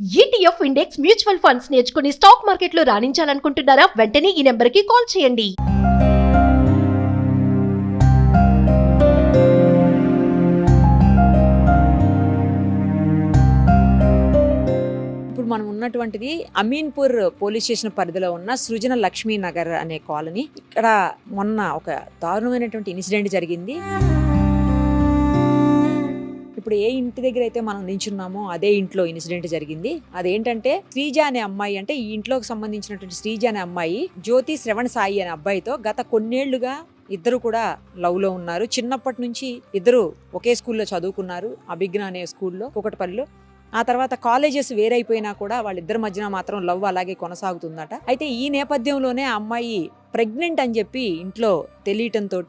ETF index mutual funds నేర్చుకుని stock మార్కెట్లో రాణించాలనుకుంటున్నారా? వెంటనే ఈ నెంబర్కి కాల్ చేయండి. ఇప్పుడు మనం ఉన్నటువంటిది అమీన్పూర్ పోలీస్ స్టేషన్ పరిధిలో ఉన్న సృజన లక్ష్మీ నగర్ అనే కాలనీ. ఇక్కడ మొన్న ఒక దారుణమైనటువంటి ఇన్సిడెంట్ జరిగింది. ఇప్పుడు ఏ ఇంటి దగ్గర అయితే మనం నించున్నామో అదే ఇంట్లో ఇన్సిడెంట్ జరిగింది. అదేంటంటే శ్రీజ అనే అమ్మాయి, అంటే ఈ ఇంట్లోకి సంబంధించినటువంటి శ్రీజ అనే అమ్మాయి జ్యోతి శ్రవణ్ సాయి అనే అబ్బాయితో గత కొన్నేళ్లుగా ఇద్దరు కూడా లవ్ లో ఉన్నారు. చిన్నప్పటి నుంచి ఇద్దరు ఒకే స్కూల్లో చదువుకున్నారు, అభిజ్ఞ అనే స్కూల్లో కూకట్పల్లిలో. ఆ తర్వాత కాలేజెస్ వేరైపోయినా కూడా వాళ్ళిద్దరి మధ్యన మాత్రం లవ్ అలాగే కొనసాగుతుందట. అయితే ఈ నేపథ్యంలోనే ఆ అమ్మాయి ప్రెగ్నెంట్ అని చెప్పి ఇంట్లో తెలియటంతో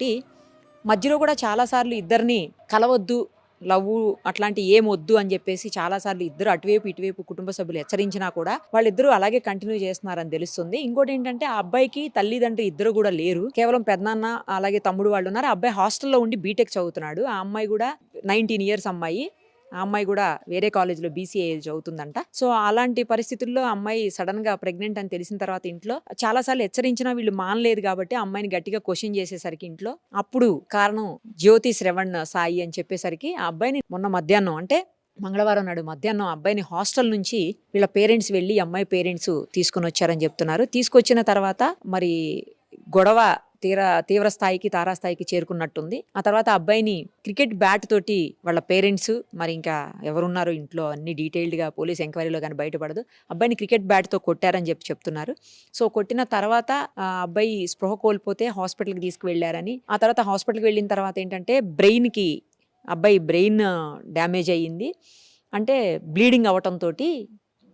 మధ్యలో కూడా చాలాసార్లు ఇద్దరిని కలవద్దు, లవ్ అట్లాంటి ఏమొద్దు అని చెప్పేసి చాలాసార్లు ఇద్దరు అటువైపు ఇటువైపు కుటుంబ సభ్యులు హెచ్చరించినా కూడా వాళ్ళిద్దరూ అలాగే కంటిన్యూ చేస్తున్నారని తెలుస్తుంది. ఇంకోటి ఏంటంటే ఆ అబ్బాయికి తల్లిదండ్రులు ఇద్దరు కూడా లేరు, కేవలం పెద్దనాన్న అలాగే తమ్ముడు వాళ్ళు ఉన్నారు. ఆ అబ్బాయి హాస్టల్లో ఉండి బీటెక్ చదువుతున్నాడు. ఆ అమ్మాయి కూడా 19 years అమ్మాయి. ఆ అమ్మాయి కూడా వేరే కాలేజ్లో BCA చదువుతుందంట. సో అలాంటి పరిస్థితుల్లో అమ్మాయి సడన్ గా ప్రెగ్నెంట్ అని తెలిసిన తర్వాత ఇంట్లో చాలాసార్లు హెచ్చరించినా వీళ్ళు మానలేదు కాబట్టి అమ్మాయిని గట్టిగా క్వశ్చన్ చేసేసరికి ఇంట్లో అప్పుడు కారణం జ్యోతి శ్రవణ్ సాయి అని చెప్పేసరికి ఆ అబ్బాయిని మొన్న మధ్యాహ్నం, అంటే మంగళవారం నాడు మధ్యాహ్నం అబ్బాయిని హాస్టల్ నుంచి వీళ్ళ పేరెంట్స్ వెళ్ళి అమ్మాయి పేరెంట్స్ తీసుకుని వచ్చారని చెప్తున్నారు. తీసుకొచ్చిన తర్వాత మరి గొడవ తీవ్ర స్థాయికి తారాస్థాయికి చేరుకున్నట్టుంది. ఆ తర్వాత అబ్బాయిని క్రికెట్ బ్యాట్ తోటి వాళ్ళ పేరెంట్స్, మరి ఇంకా ఎవరున్నారో ఇంట్లో అన్ని డీటెయిల్డ్గా పోలీస్ ఎంక్వైరీలో కానీ బయటపడదు, అబ్బాయిని క్రికెట్ బ్యాట్తో కొట్టారని చెప్తున్నారు. సో కొట్టిన తర్వాత అబ్బాయి స్పృహ కోల్పోతే హాస్పిటల్కి తీసుకువెళ్ళారని, ఆ తర్వాత హాస్పిటల్కి వెళ్ళిన తర్వాత ఏంటంటే అబ్బాయి బ్రెయిన్ డ్యామేజ్ అయ్యింది, అంటే బ్లీడింగ్ అవటంతో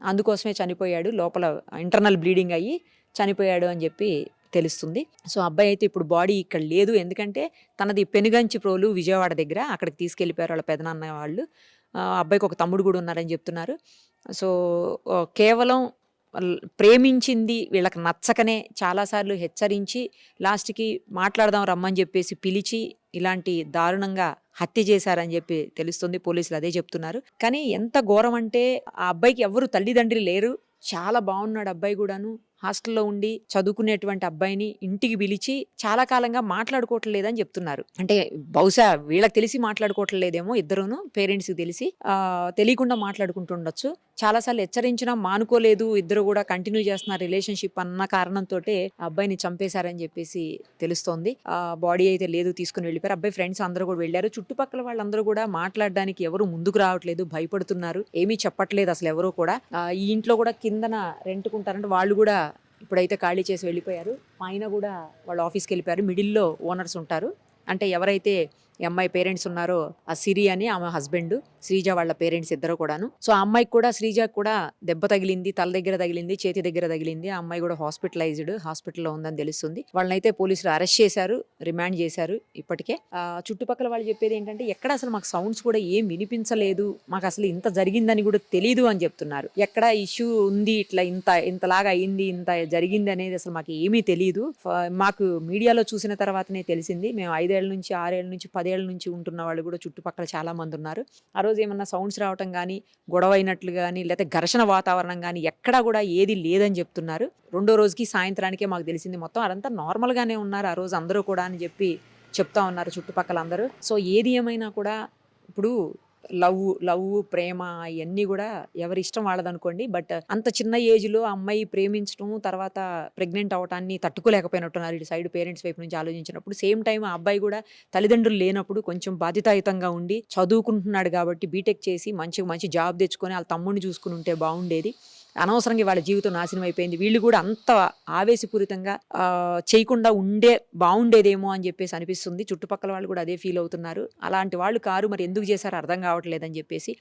అందుకోసమే చనిపోయాడు, లోపల ఇంటర్నల్ బ్లీడింగ్ అయ్యి చనిపోయాడు అని చెప్పి తెలుస్తుంది. సో అబ్బాయి అయితే ఇప్పుడు బాడీ ఇక్కడ లేదు, ఎందుకంటే తనది పెనుగంచి ప్రోలు విజయవాడ దగ్గర, అక్కడికి తీసుకెళ్ళిపోయారు వాళ్ళ పెదనాన్న వాళ్ళు. అబ్బాయికి ఒక తమ్ముడు కూడా ఉన్నారని చెప్తున్నారు. సో కేవలం ప్రేమించింది వీళ్ళకి నచ్చకనే చాలాసార్లు హెచ్చరించి లాస్ట్కి మాట్లాడదాం రమ్మని చెప్పేసి పిలిచి ఇలాంటి దారుణంగా హత్య చేశారని చెప్పి తెలుస్తుంది. పోలీసులు అదే చెప్తున్నారు. కానీ ఎంత ఘోరం అంటే ఆ అబ్బాయికి ఎవరు తల్లిదండ్రులు లేరు, చాలా బాగున్నాడు అబ్బాయి కూడాను, హాస్టల్లో ఉండి చదువుకునేటువంటి అబ్బాయిని ఇంటికి పిలిచి చాలా కాలంగా మాట్లాడుకోవట్లేదని చెప్తున్నారు. అంటే బహుశా వీళ్ళకి తెలిసి మాట్లాడుకోవట్లేదేమో, ఇద్దరును పేరెంట్స్కి తెలియకుండా మాట్లాడుకుంటుండొచ్చు. చాలాసార్లు హెచ్చరించినా మానుకోలేదు, ఇద్దరు కూడా కంటిన్యూ చేస్తున్న రిలేషన్షిప్ అన్న కారణంతో అబ్బాయిని చంపేశారని చెప్పేసి తెలుస్తోంది. బాడీ అయితే లేదు, తీసుకుని వెళ్ళిపోయారు. అబ్బాయి ఫ్రెండ్స్ అందరూ కూడా వెళ్ళారు. చుట్టుపక్కల వాళ్ళందరూ కూడా మాట్లాడడానికి ఎవరు ముందుకు రావట్లేదు, భయపడుతున్నారు, ఏమీ చెప్పట్లేదు అసలు ఎవరు కూడా. ఈ ఇంట్లో కూడా కిందన రెంట్కుంటారంటే వాళ్ళు కూడా ఇప్పుడైతే ఖాళీ చేసి వెళ్ళిపోయారు. పైన కూడా వాళ్ళు ఆఫీస్కి వెళ్ళిపోయారు. మిడిల్లో ఓనర్స్ ఉంటారు, అంటే ఎవరైతే ఈ అమ్మాయి పేరెంట్స్ ఉన్నారో ఆ సిరి అని ఆమె హస్బెండ్, శ్రీజ వాళ్ళ పేరెంట్స్ ఇద్దరు కూడాను. సో ఆ అమ్మాయికి కూడా, శ్రీజకు కూడా దెబ్బ తగిలింది, తల దగ్గర తగిలింది, చేతి దగ్గర తగిలింది. ఆ అమ్మాయి కూడా హాస్పిటల్లో ఉందని తెలుస్తుంది. వాళ్ళనైతే పోలీసులు అరెస్ట్ చేశారు, రిమాండ్ చేశారు. ఇప్పటికే చుట్టుపక్కల వాళ్ళు చెప్పేది ఏంటంటే ఎక్కడ అసలు మాకు సౌండ్స్ కూడా ఏం వినిపించలేదు, మాకు అసలు ఇంత జరిగిందని కూడా తెలీదు అని చెప్తున్నారు. ఎక్కడ ఇష్యూ ఉంది, ఇట్లా ఇంతలాగా అయింది, ఇంత జరిగింది అనేది అసలు మాకు ఏమీ తెలియదు, మాకు మీడియాలో చూసిన తర్వాతనే తెలిసింది. మేము 5 ఏళ్ల నుంచి 6 ఏళ్ల నుంచి 10 ఏళ్ల నుంచి ఉంటున్న వాళ్ళు కూడా చుట్టుపక్కల చాలా మంది ఉన్నారు. ఆ రోజు ఏమన్నా సౌండ్స్ రావటం కానీ, గొడవ అయినట్లు కానీ, లేకపోతే ఘర్షణ వాతావరణం కానీ ఎక్కడా కూడా ఏది లేదని చెప్తున్నారు. 2వ రోజుకి సాయంత్రానికే మాకు తెలిసింది. మొత్తం అదంతా నార్మల్గానే ఉన్నారు ఆ రోజు అందరూ కూడా అని చెప్పి చెప్తా ఉన్నారు చుట్టుపక్కల అందరూ. సో ఏది ఏమైనా కూడా ఇప్పుడు లవ్ ప్రేమ ఇవన్నీ కూడా ఎవరి ఇష్టం వాళ్ళదనుకోండి. బట్ అంత చిన్న ఏజ్లో అమ్మాయి ప్రేమించడం, తర్వాత ప్రెగ్నెంట్ అవటాన్ని తట్టుకోలేకపోయినట్టున్నారు ఇటు సైడ్ పేరెంట్స్ వైపు నుంచి ఆలోచించినప్పుడు. సేమ్ టైం ఆ అబ్బాయి కూడా తల్లిదండ్రులు లేనప్పుడు కొంచెం బాధ్యతాయుతంగా ఉండి చదువుకుంటున్నాడు కాబట్టి బీటెక్ చేసి మంచి జాబ్ తెచ్చుకొని వాళ్ళ తమ్ముడిని చూసుకుని ఉంటే బాగుండేది. అనవసరంగా వాళ్ళ జీవితం నాశనం అయిపోయింది. వీళ్ళు కూడా అంత ఆవేశపూరితంగా చేయకుండా బాగుండేదేమో అని చెప్పేసి అనిపిస్తుంది. చుట్టుపక్కల వాళ్ళు కూడా అదే ఫీల్ అవుతున్నారు. అలాంటి వాళ్ళు కారు, మరి ఎందుకు చేశారో అర్థం కావట్లేదని చెప్పేసి.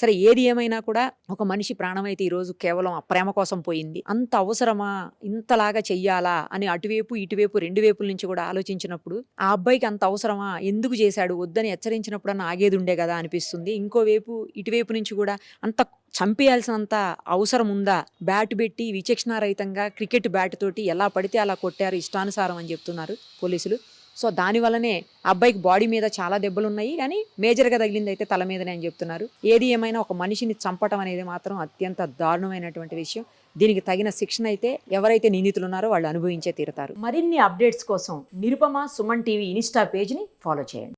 సరే ఏది ఏమైనా కూడా ఒక మనిషి ప్రాణం అయితే ఈరోజు కేవలం ఆ ప్రేమ కోసం పోయింది. అంత అవసరమా, ఇంతలాగా చెయ్యాలా అని అటువైపు ఇటువైపు 2 వైపుల నుంచి కూడా ఆలోచించినప్పుడు ఆ అబ్బాయికి అంత అవసరమా, ఎందుకు చేశాడు, వద్దని హెచ్చరించినప్పుడు ఆగేది ఉండే కదా అనిపిస్తుంది. ఇంకోవైపు ఇటువైపు నుంచి కూడా అంత చంపేయాల్సినంత అవసరం ఉందా, బ్యాట్ పెట్టి విచక్షణారహితంగా క్రికెట్ బ్యాట్ తోటి ఎలా పడితే అలా కొట్టారు ఇష్టానుసారం అని చెప్తున్నారు పోలీసులు. సో దానివల్లనే అబ్బాయికి బాడీ మీద చాలా దెబ్బలు ఉన్నాయి, కానీ మేజర్గా తగిలింది అయితే తల మీదనే అని చెప్తున్నారు. ఏది ఏమైనా ఒక మనిషిని చంపటం అనేది మాత్రం అత్యంత దారుణమైనటువంటి విషయం. దీనికి తగిన శిక్షణ అయితే ఎవరైతే నిందితులు ఉన్నారో వాళ్ళు అనుభవించే తీరుతారు. మరిన్ని అప్డేట్స్ కోసం నిరుపమ సుమన్ టీవీ ఇన్స్టా పేజ్ని ఫాలో చేయండి.